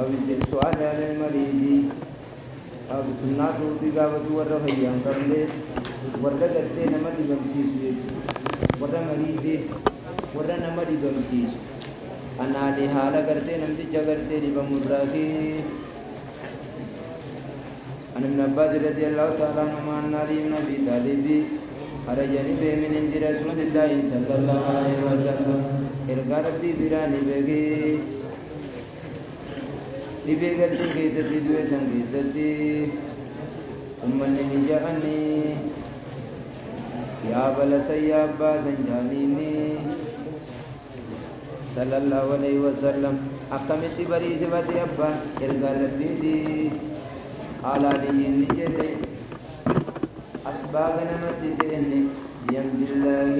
أو سؤال على المريض أو سنة بقابة والرفيان قبل ورد قرتين مريض بمسيس ورد مريض ورد مريض بمسيس أنا لحالة قرتين نمتي قرتين بمراكي أنا من عباس رضي الله تعالى عنهما أن علي بن أبي طالب خرجني به من عند رسول الله صلى الله عليه وسلم إرقى ربي براني بكي لبيقلتي كيستي سويسا كيستي أمني نجعني يا بلس يا عباسا جانيني صلى الله عليه وسلم أقمت بريس باتي أبا إرقى ربي دي قال علي نجدي أسباب نمت سيني بيمد الله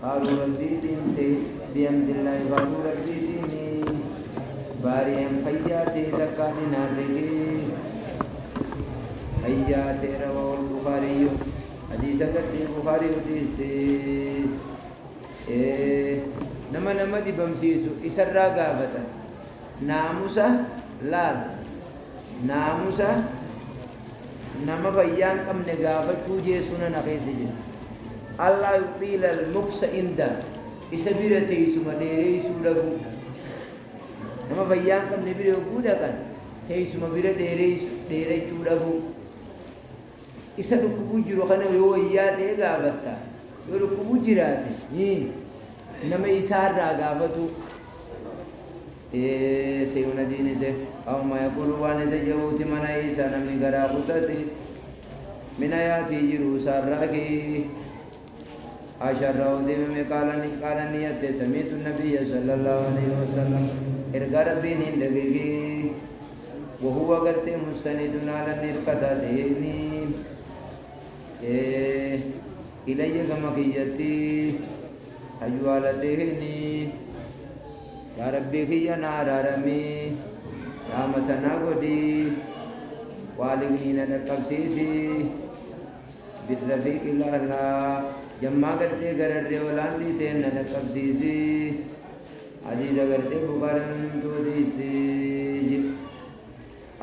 قالوا ربي دينتي بيمد الله قالوا ربي ديني باريم فياتي دكاتنا تكي فياتي رواه البخاري حديث قد البخاري وديسي نما دي بمسيسو إسرى قابتا ناموسا لال ناموسا نما بيان كم نغافة توجه سنة نقيسي جن الله يطيل المكس إندا إسبيرتي سما ديري سولغو نما بيان كم نبيري وقودا كان تي سما بيرا ديري سولغو إسا ركبو جرو خانا يو إياتي غافتا يو ركبو جراتي نما إسار را غافتو سيونا ديني سي أو ما يقول وانا سيجوتي من عيسى نمي غرا خطتي من آياتي جرو ساراكي عشر راودي में قالني يت سميت النبي صلى الله عليه وسلم إرقى ربي نندقيقي وهو قرتي مستند على النرقة ديني إلي كما كيتي حجوالتهني يا ربي خيا نارارمي رحمتنا قدي والغين نقبسيسي بالرفيق الأعلى جمع کرتے گرر اولان دی تین نقبسیسي حدیث کرتے بخارن تو دیسی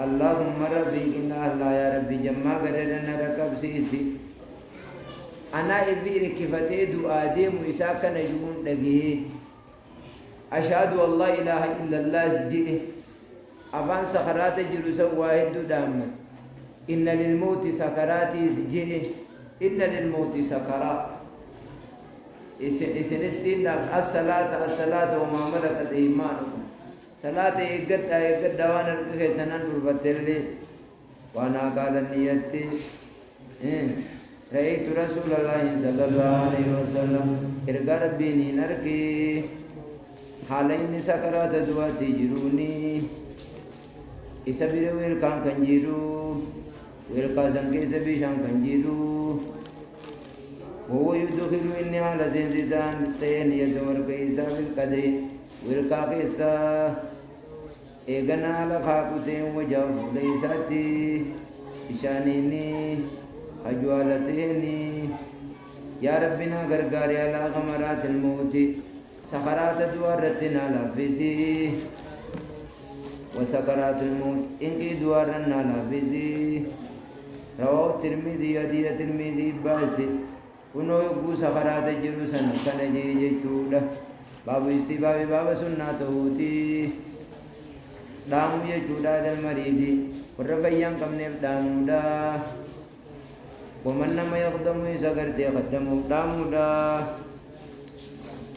اللهم رفيق الأعلى يا ربي جمع کرر نقبسيسي أنا إبي ركفتي دعا دي موساك نجون لگي أشهد والله إله إلا الله زجئه أفان سخرات جلوس واحد دامت إن للموت سكرات زجئه إن للموت سكرات إسنتين الصلاة وما ملكت إيمانكم صلاة إيقاد وانا الكيسنان بالبتل وانا قال النية رأيت رسول الله صلى الله عليه وسلم إرقى ربيني نركي حالين سكرات دواتي جروني إسابير ويلكان كنجيرو ويلكا زنكي سبيشان كنجيرو وهو يدخل إني على زنزان تين يدور كيسا بالكدي ويلكا كيسا إيغنا لخاكتين وجاف ليساتي إشانيني خجوالتيني يا ربنا غرغاري على غمرات الموت سكرات دوارتنا لافزي وسكرات الموت إنكي دوارنا لافزي رواه الترمذي حديث الترمذي باسي كنو يقو سكرات جلوسنا سنجي جيشودا باب استباب باب سنة توتي دامو جيشودا المريض ورفيان كم نفدامودا ومن نما يقدم سكرتي قدمو دامودا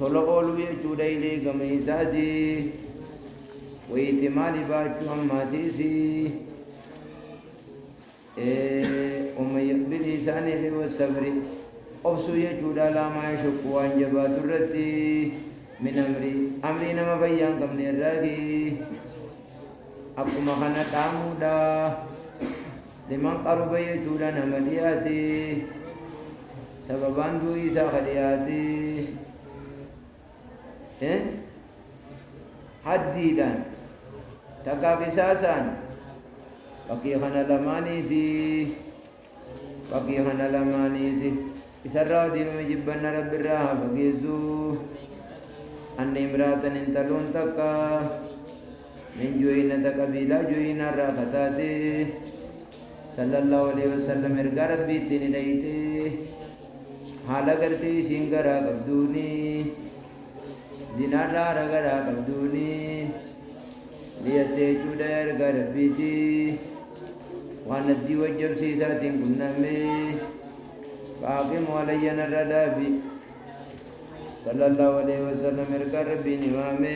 تلقوا يجودا إليه كما يسادي وإتمال باجو أما سيسي وما يقبل لسانه والصبر أبسو يجودا لا ما يشك وانجبات الردي من أمري نما بيان كم نراغي أقوم خنا تامودا لمن قرب يجودا نملياتي سببان دو إيسا خلياتي haddiidhaan takkaa qisaasaan fakkii kana lamaaniiti isarraa diimame jibbanna rabbiirraa haa fageessuu anni imraatan intaluun takka من جوينة قبيلة جوينة راختاته صلى الله عليه وسلم ارقى ربي تنينيته حالا کرتے سنگرا قبدونی زنارا رگرا قبدونی لیتے چوڑا ارقى ربی تی واندی وجب سیساتیں کننمے فاقم علينا الردابي صلى الله عليه وسلم ارقى ربي نوامي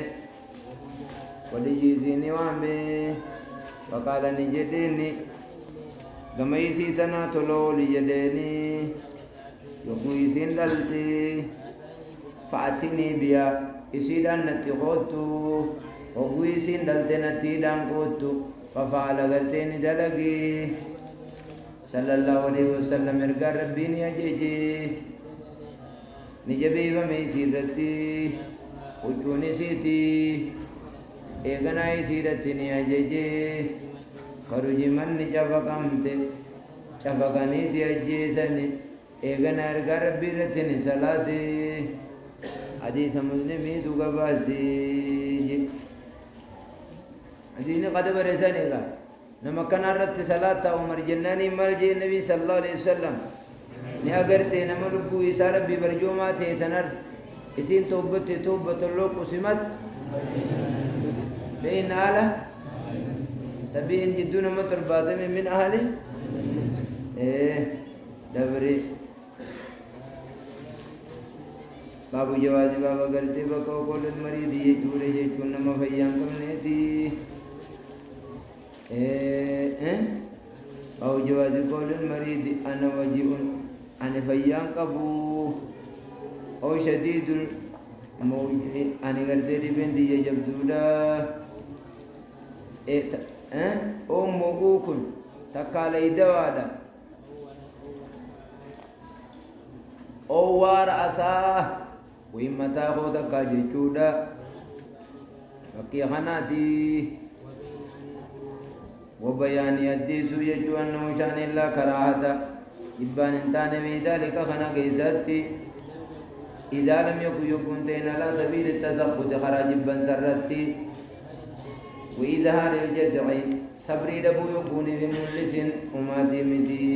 وليجيزي نوامي وقال نجديني قميسي تناتلو لجديني يقويسين دلتي فأتني بيا إسيدان نتخوتو وقويسين دلتي نتيدان قوتو ففعل قلتين دلقي صلى الله عليه وسلم ارقى ربي نيجيجي نجبي فمي سيرتي وجوني سيتي اغنائي سيرتي نيجيجي خرجي من نجفقمت شفقني دي اجيسني اغنى ارقى ربي رتني صلاتي حديث مسلمي تقباسي حديث قد برساني قال نما كان رت صلاة عمر جناني مرجي النبي صلى الله عليه وسلم ني اگرتے نما ربو عیسى ربي برجومات تنر اسين توبة اللوك قسمت بين آلة سبين جدون متر بادم من أهله دبري بابو جوازي بابا کرتے بکو کولت مریدی یہ چولے یہ چونما فیان کم نیتی أو جواز قول المريض أنا وجيء أنا فيان قبو أو شديد الموجع أنا قردي بنتي يجبدولا أو موقوكن تقالي دوالا أو وار أساه وإما تاخو تقاجي چودا فكي خناتي وبيان يديس يجو أنه شان الله كراهة جبان انتان في ذلك خنا قيساتي إذا لم يكن دين على سبيل التسخط خراج بن سرتي وإظهار الجزع صبري دبو يكون بمجلس وما ديمتي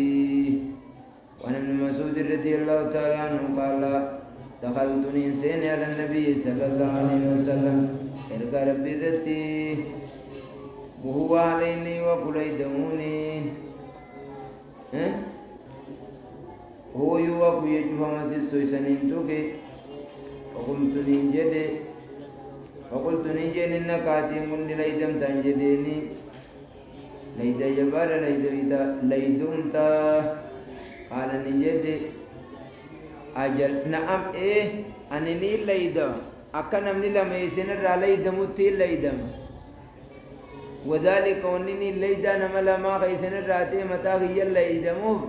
وعن ابن مسعود رضي الله تعالى عنه قال دخلت إنسان على النبي صلى الله عليه وسلم ارقى ربي رتي وهو عليني وكليدموني هو يوكو يجوه مسيستو سنين توكي فقلت ننجد إنك آتيكم ليدم تنجديني ليد جبار ليدمتا قال ننجد أجل نعم أنني ليدا أكنا من لما يسنر ليدمتي ليدم وذلك أنني ليدا نملا ما غيسن الراتي متى هي الليدموه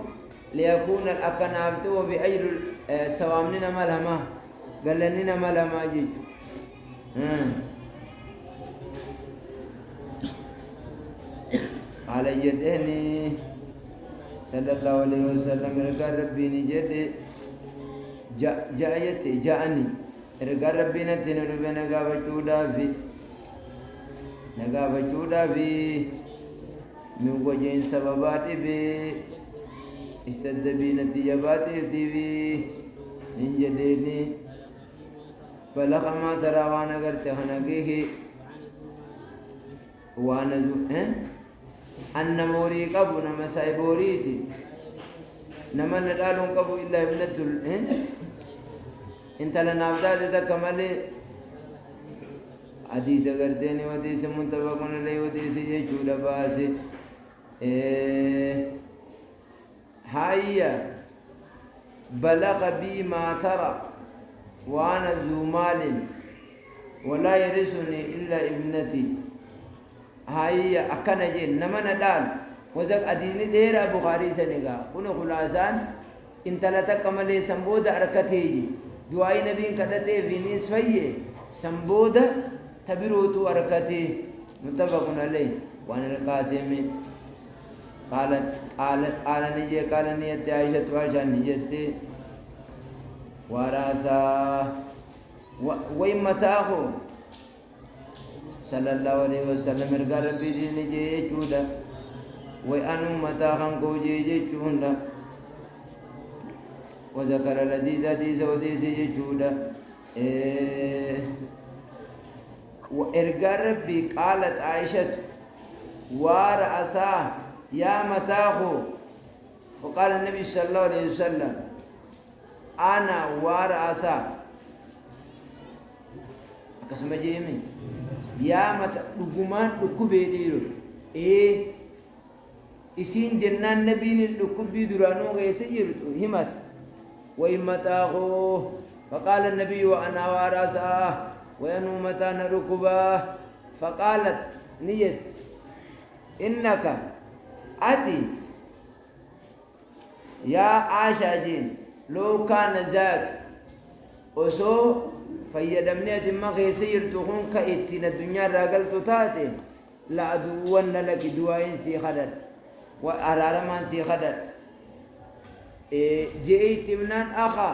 ليكون الأكن عبده بأجر سوامن نملا ما قال لني نملا ما جيت قال جدني صلى الله عليه وسلم رجع ربي نجد جاءني رجع ربي نتنو بنا قابچودا في نقابچودا في من وجه سببات في اشتد بي نتيجات في من جديني فلق ما ترى وانا قرت خنقيه وانا أن موري قبو نما سايبوريتي نما ندالون قبو إلا ابنة انت لنافداد تكمل حديث قرتيني وديس منتبق عليه وديس يجود باسي هيا بلغ بي ما ترى وأنا ذو مال ولا يرثني إلا ابنتي هيا أكنجي نما ندال وزق أديني دير بخاري سنغا كن خلاصان انت لا تكمل سنبود أركتيجي دعاء نبي كدته في نصفيه سنبود تبروتو أركتي متفق عليه وعن القاسم قال نجي قال نيت عائشة وعائشة نجتي وراسا وإما تاخو صلى الله عليه وسلم ارقى ربي دين جيجودا وأنو متى خنقو جيجودا وذكر الحديث حديث وديس جيجودا وارقى ربي قالت عائشة ورأساه يا متاخو فقال النبي صلى الله عليه وسلم أنا ورأساه قسم جيمي يا متى دغمان دكوبي ديرو اسين جنان نبي دكوبي درانو غيسير همت وإمتاخو فقال النبي وأنا ورأساه وينو متى نركبه فقالت نيت إنك أتي يا عاشاجين لو كان ذاك وسو فيدمني أتما غيسير تخون كإتنا الدنيا راقل تتاتي لا أدوان لك دوائن سي خدر وأرارمان سي خدر جئت منان أخا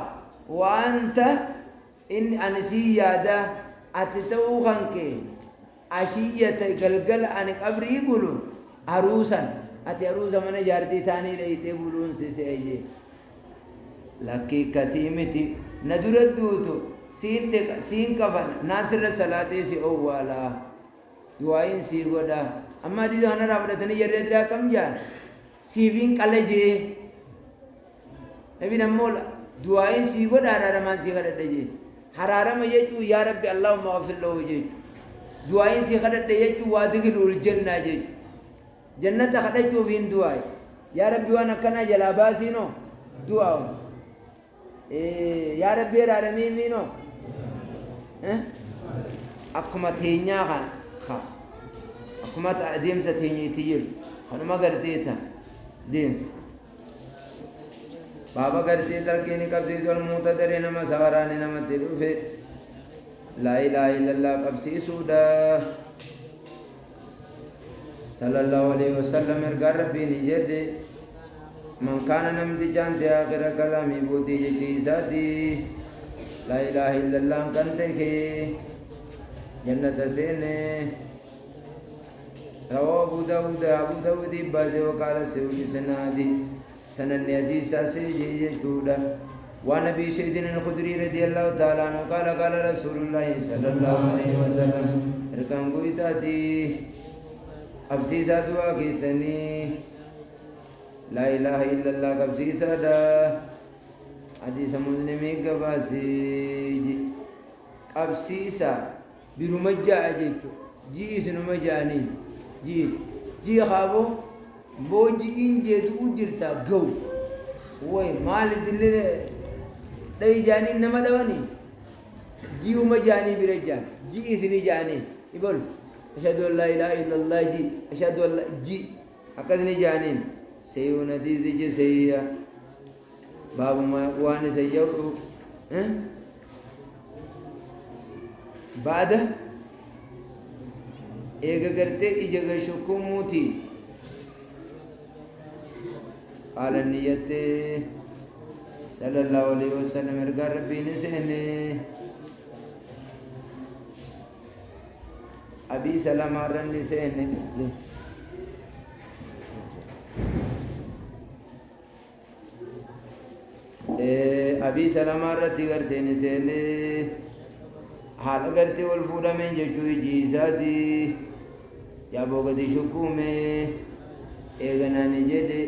وأنت إن أنسي يادا أتتوخنك عشية قلقل عن قبري بلو عروسا أتي عروسا من جارتي تاني ليتي بلون سيسي لكي كسيمتي ندر الدوتو سين كفن ناصر الصلاة سي أولا دعائن سي غدا أما دي دهانا رابطتني جرد را كم جان سيبين كالجي نبي نمول دعائن سي غدا حرارمان سي غدا جي حرارم يجو يا ربي اللهم اغفر له جي دعائن سي غدا يجو وادخلوا الجنة جي جنة خدجو فين دعاء يا ربي وانا كنا جلاباسينو دعاء يا ربي رارمي مينو أكما تينيا خا أكما تأديم ستيني تيجي خنما قرتيتا ديم بابا قرتي تلقيني قبسي دول موتدري نما سواراني نما تلوفي لا إله إلا الله قبسي سودا صلى الله عليه وسلم ارقى ربي نجد من كان نمدي جانتي آخر كلامي بودي جيساتي لا إله إلا الله كنتك جنة سيني رواه أبو داود بازي وقال سيوجي سنادي سنن حديثا سيجي جودا ونبي سيدنا الخدري رضي الله تعالى عنه قال رسول الله صلى الله عليه وسلم اركان قويتاتي قبسيسا دعا كيسني لا إله إلا الله قبسيسا دا حديث مسلمي قباسي قبسيسا برمجا أجيكو جيس نمجاني جي خابو بوجي إنجي دوجرتا جو وي مال دليل داي جاني نما دواني جيو مجاني برجان جي إسني جاني يقول أشهد أن لا إله إلا الله جي أشهد أن لا جي أكذني جانين سيو نديزي جي سيئة باب ما واني سيئو بعد إيجا قرتي إيجا شكوموتي قال النية صلى الله عليه وسلم ارقى ربي نسيني أبي سلام عرن نسيني أبي سلام عرتي قرتي نسيني حال قرتي والفورة من جشوي جيساتي يا بوغدي شكومي إيغنا نجدي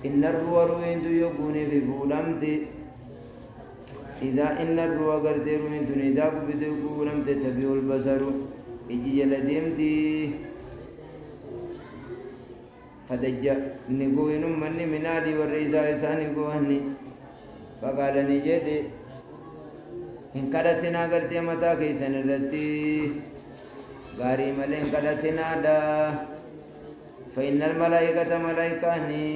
إن الروى روين دو يكوني في فولمتي إذا إن الروى قرتي روين دو نداك بدو فولمتي تبيو البصر إجي جلديمتي فدجا نقوين مني منادي والرئيسة إساني قوهني فقال نجدي إن كدتنا قرتي متى كيسن الرتي غاري ملين كدتنا دا فإن الملائكة ملائكاني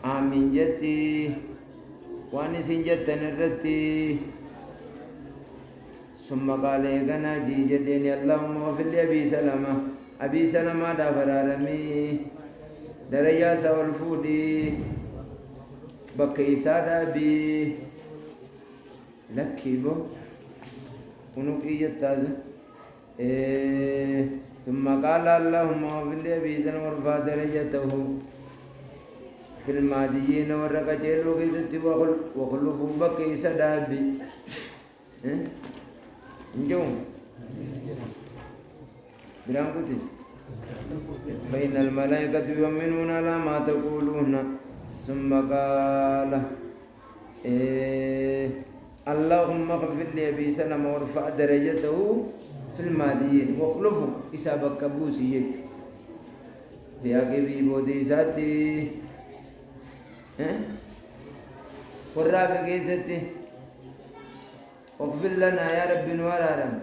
آمين جتي واني سنجتن الرتي ثم قال إيقنا جي جديني اللهم اغفر لي أبي سلمة دا فرارمي درجة سوالفودي بكي سادا بي لكي بو ونوك إيجت تازة ثم قال اللهم اغفر لي بإذن وارفع درجته في الماديين والرقجين وقيدت وخلفوا بكي سدابي نجوم برام كتير فإن الملائكة يؤمنون على ما تقولون ثم قال اللهم اغفر لي أبي سلم وارفع درجته في الماديين واخلفه إسابة كبوسي في أقبي بودي ساتي والرابع كيستي اغفر لنا يا رب نورارم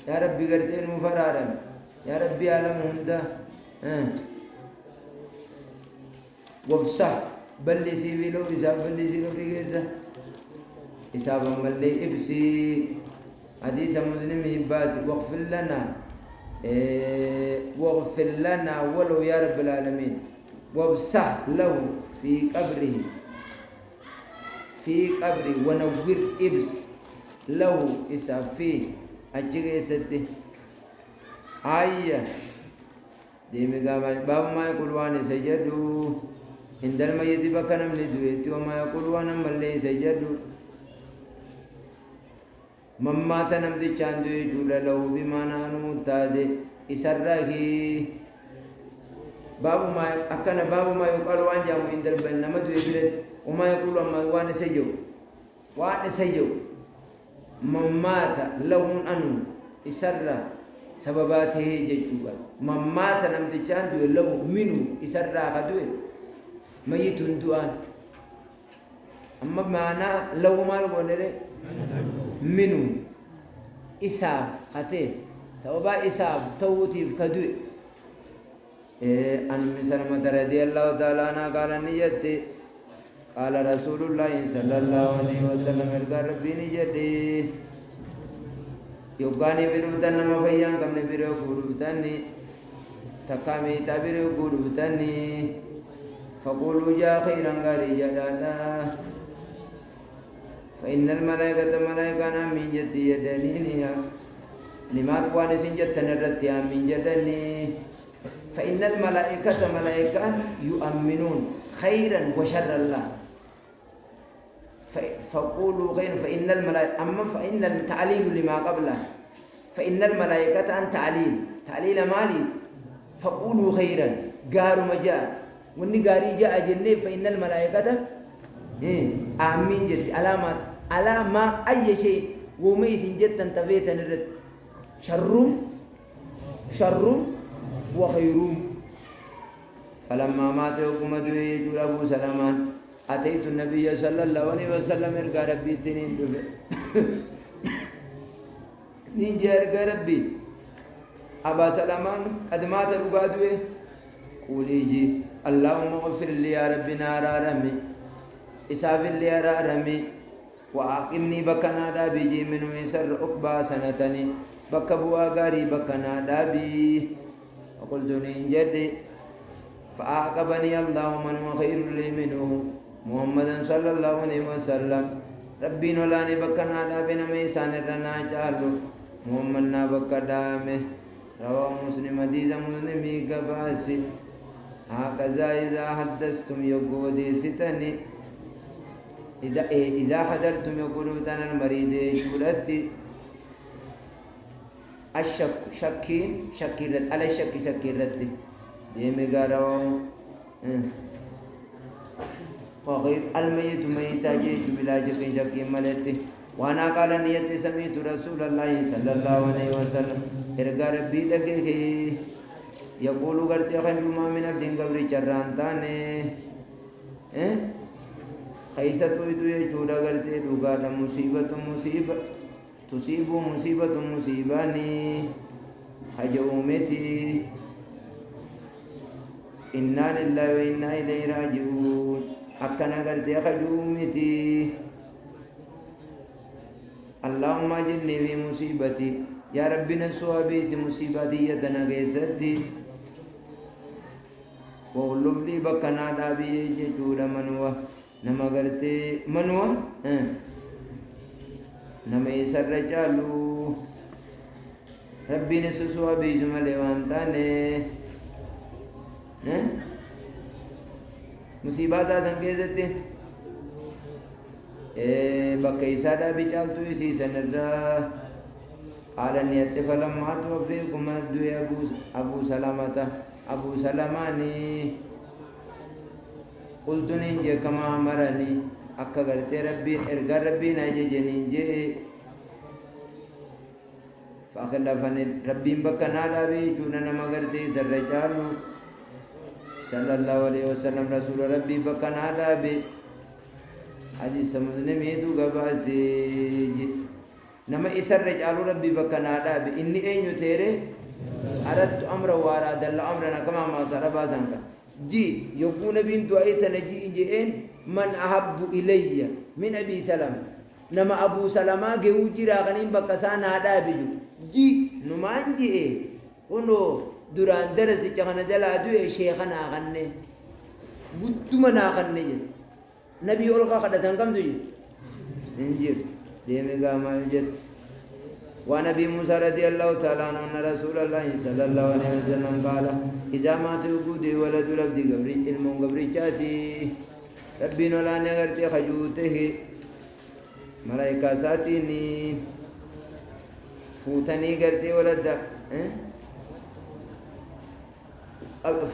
يا ربي قرتين مفرارم يا ربي عالم هندا وفصح بلسي بلو إساب بلسي قبل كيسا إساب ملي إبسي حديث مسلم باس واغفر لنا واغفر لنا ولو يا رب العالمين وافسح له في قبره ونور إبس له إساب فيه أجيك ستي آية ديمي قامل باب ما يقول وانا سجدوا عند الميت بكنا من دويتي وما يقول وانا ملي سجدوا مما تنمدي چاندو يجول له بما نانو تادي إسره باب ما أكنا باب ما يقول وان جامو عند البن نمدو يبرد وما يقول وانا سجدوا ممات لهم أنو إسرة سبباته جيجوبا ممات نمتجان دو لو منو إسرة خدوه ميت دوان أما معنى لو ما لقونه منو إساب خطيه سببا إساب توتيف خدوه أن مسلمة رضي الله تعالى عنها قال نيتي قال رسول الله صلى الله عليه وسلم ارقى ربي نجدي يوغاني بروتان نما فيان كم نبيرو بروتاني تكامي تبيرو بروتاني فقولوا يا خيرا غاري جدادا فإن الملائكة ملائكة من جدي يدنيني لما تقواني سنجد تنرد من جدني فإن الملائكة ملائكة يؤمنون خيرا وشر الله فقولوا خير فإن الملائكة أما فإن التعليل لما قبله فإن الملائكة أن تعليل مالي فقولوا خيرا قاروا مجال وإني قاري جاء جنة فإن الملائكة آمين جد علامات على ما أي شيء وميس جدا تبيت نرد شر وخيرهم فلما مات يوم دوي أبو سلمان أتيت النبي صلى الله عليه وسلم ارقى ربي تنين دفع نيجي ارقى ربي أبا سلمان قد مات رقى دوي قولي جي اللهم اغفر لي يا ربي نارا رمي إساف لي يا رمي وأقمني بكنا دابي جي منو يسر أقبى سنتني بكبوا غاري بكنا دابي وقلت نيجي فأعقبني الله من خير لي منه محمد صلى الله عليه وسلم ربي نولاني بكنا دابنا ميسان الرنا جالو محمد نابك دامه رواه مسلم حديث مسلمي كباسي هكذا إذا حدثتم يقودي ستني إذا حضرتم يقولون المريض شورتي الشك شكيرت على الشك شكيرتي ديمي قارو وغير الميت ميتا جيت بلا شك شك ملتي وانا قال نيتي سميت رسول الله صلى الله عليه وسلم ارقى ربي لكي يقول قرتي خنجوما من الدين قبر چران تاني خيستو يدو يجودا قرتي دوغانا مصيبة تصيب مصيبة مصيباني خجومتي إنا لله وإنا إليه راجعون أكنا قرتي خجومتي اللهم أجرني في مصيبتي يا ربي نسوا بيس مصيبتي يدنا قيستي وغلف لي بكنا دابي جيجودا منوه نما قرتي منوه نما يسر جالو ربي نسسوا بيجم لوان تاني مصيبات آسان كيزتي بكي سادا بيجالتو يسي سنرى قال نيت فلما توفيكم الدوي أبو سلامة أبو سلاماني قلت نينجي كما أمرني أكا قلت ربي إرقى ربي ناجي نينجي فأخلفني ربي بكنا دابي جونا نما قلتي سرجال صلى الله عليه وسلم رسول ربي بكنا دابي حديث مسلم هيدو قباسي نما إسر رجال ربي بكنا دابي إني أين يتيري أردت أمر واراد الله أمرنا كما ما سربا سنك جي يكون بين دعيتنا جي إنجئين من أحب إلي من أبي سلام نما أبو سلامة جهو جرا غنيم بكسانا دابي جي نمان جي كنو duraan darasicha kana jalaa du'e sheekhanaa kanne guddumanaa kanne jedhe nabii ol kadhatan kamtu jedhe hin jiru deeme gaamal jedhe وعن ابي موسى رضي الله تعالى عنه ان رسول الله صلى الله عليه وسلم قال اذا مات وجود ولد العبد قبري علم قبري جاتي ربنا لا نغرتي خجوته ملائكه ساتيني فوتني غرتي ولد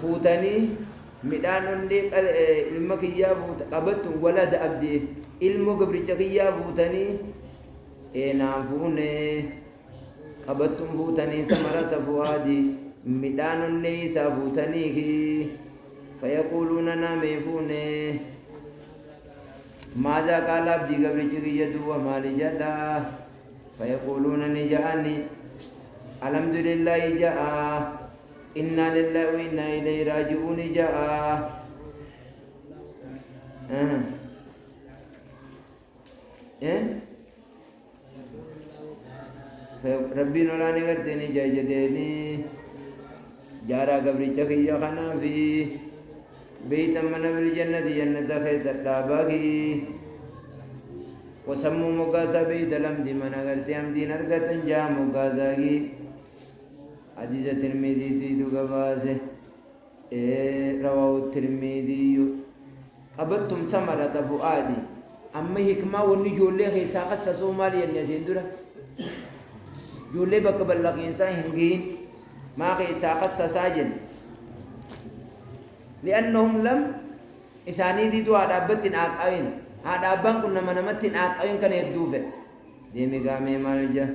فوتني ميدان اللي قال علمك يا فوت قبت ولد عبدي علم قبري جكيا فوتني نعم فوني قبتم فوتني سمرة فؤادي ميدان النيس فوتنيه فيقولون نامي فوني ماذا قال عبدي قبل جري دوا مالي جدا فيقولون نجاني الحمد لله جاء إنا لله وإنا إليه راجعون جاء ربي نولاني کرتنی جاي جديني جارا قبري چکيا خنا في بيت من بالجنة جنة خيس الداباقي وسمو مقاسا بيت الأمد من کرتي أمدي نرقة جا مقاساقي حديث الترمذي تيدو قباسه رواه الترمذي قبضتم ثمرة فؤادي أما هكما ونجول له خيسا خصصوا مالي النسين دولا جولي بك بلغ إنسان هنجين ما خيسا خصصا جن لأنهم لم إساني دي دو عدابتين آقاين عدابان كنا منمتين آقاين كان يدوفه ديمي قامي مالجه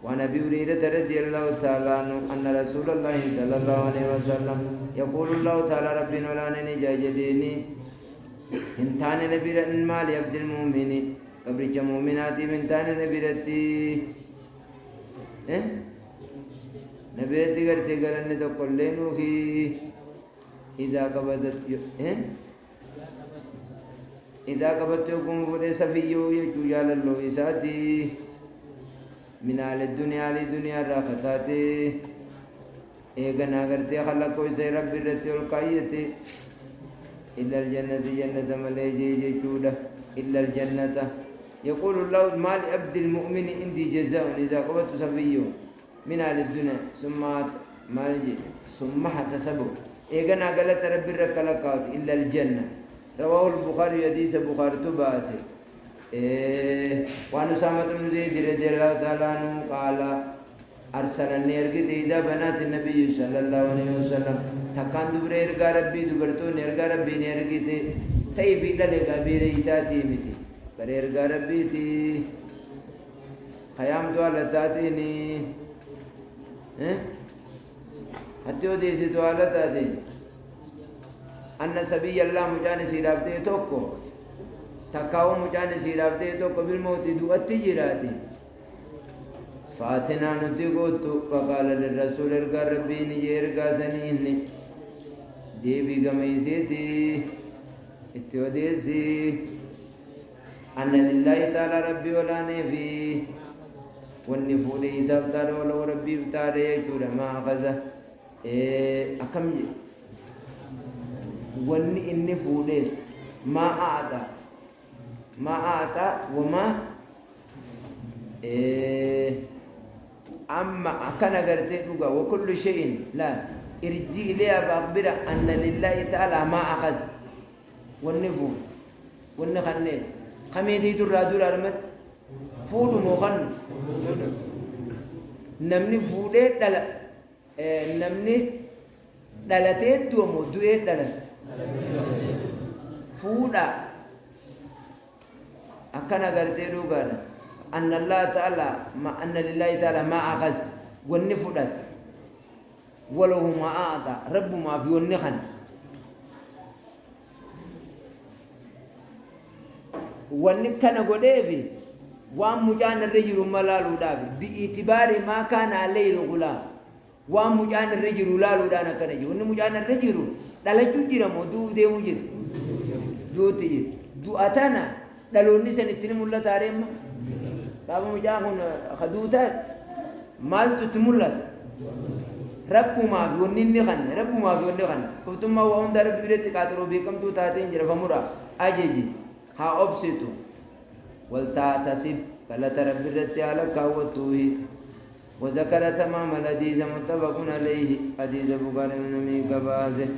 وعن ابي هريره رضي الله تعالى عنه ان رسول الله صلى الله عليه وسلم يقول الله تعالى ربنا ولا نجاجديني انتان نبير المال عبد المؤمن قبر المؤمنات انتان نبيرتي نبيرتي غرتي غرن تو كلنو في اذا قبضت اذا قبضتكم فلسفيو يجوال الله اساتي من آل الدنيا لدنيا راختاتي ايغنا غرتي خلقو سي رب الرتي والقايتي إلا الجنة جنة مليجي جيشودة إلا الجنة يقول الله ما لعبد المؤمن عندي جزاء إذا قبضت سفيه من آل الدنيا ثم مالجي ثم حتسبه ايغنا قالت رب الركلكات إلا الجنة رواه البخاري حديث بخاري تباسي وعن أسامة بن زيد رضي الله تعالى عنه قال أرسلني أرقد إذا بنات النبي صلى الله عليه وسلم تكان دبر إرقى ربي دبرتون إرقى ربي نرقد تيفي للقى بريساتي متي بر إرقى ربي تي خيام دوالتاتيني حتى وديسي دوالتاتي أن سبي الله مجانسي لابتي توقو تكاو مجانسي لابتي توقو بالموت دواتي جراتي فاتنا نتيقوتو فقال للرسول ارقى ربي نجي ارقى سنيني ديبي قميسيتي اتوديسي أن لله تعالى ربي ولا نفي والنفول إيساب تعالى ولو ربي بتعالى يجور ما أخذه أكم جي واني النفول ما أعطى وما أما كان قرتي لغا وكل شيء لا ارجع إليها فأخبر أن لله تعالى ما أخذ والنفو والنخنين خميدي درادور أرمت فود موخن نمني فودت دل نمني دلتت دومو دويت دلت فودا أكنا قرتي لغا أن الله تعالى ما أن لله تعالى ما أخذ والنفودت وله ما أعطى رب ما في النخن والنكنا قديفي وام مجان الرجل ملالو دابي باعتبار ما كان عليه الغلام وام مجان الرجل لالو دانا كنجي ون مجان الرجل دلجو جيرمو دو ديمو جير دو تيجي دو أتانا دلوني سنتين ملا تاريم بابا مجاهون خدوتا مال تتملا رب ما في ونني خن رب ما في ونني خن فتم ما وهم دار بيرت كاترو بكم تو تاتين جرا فمورا أجيجي ها أبسطو والتعتصب فلا ترب الرت على كاوتوه وذكر تمام الحديث متفق عليه حديث بخاري من مي كبازه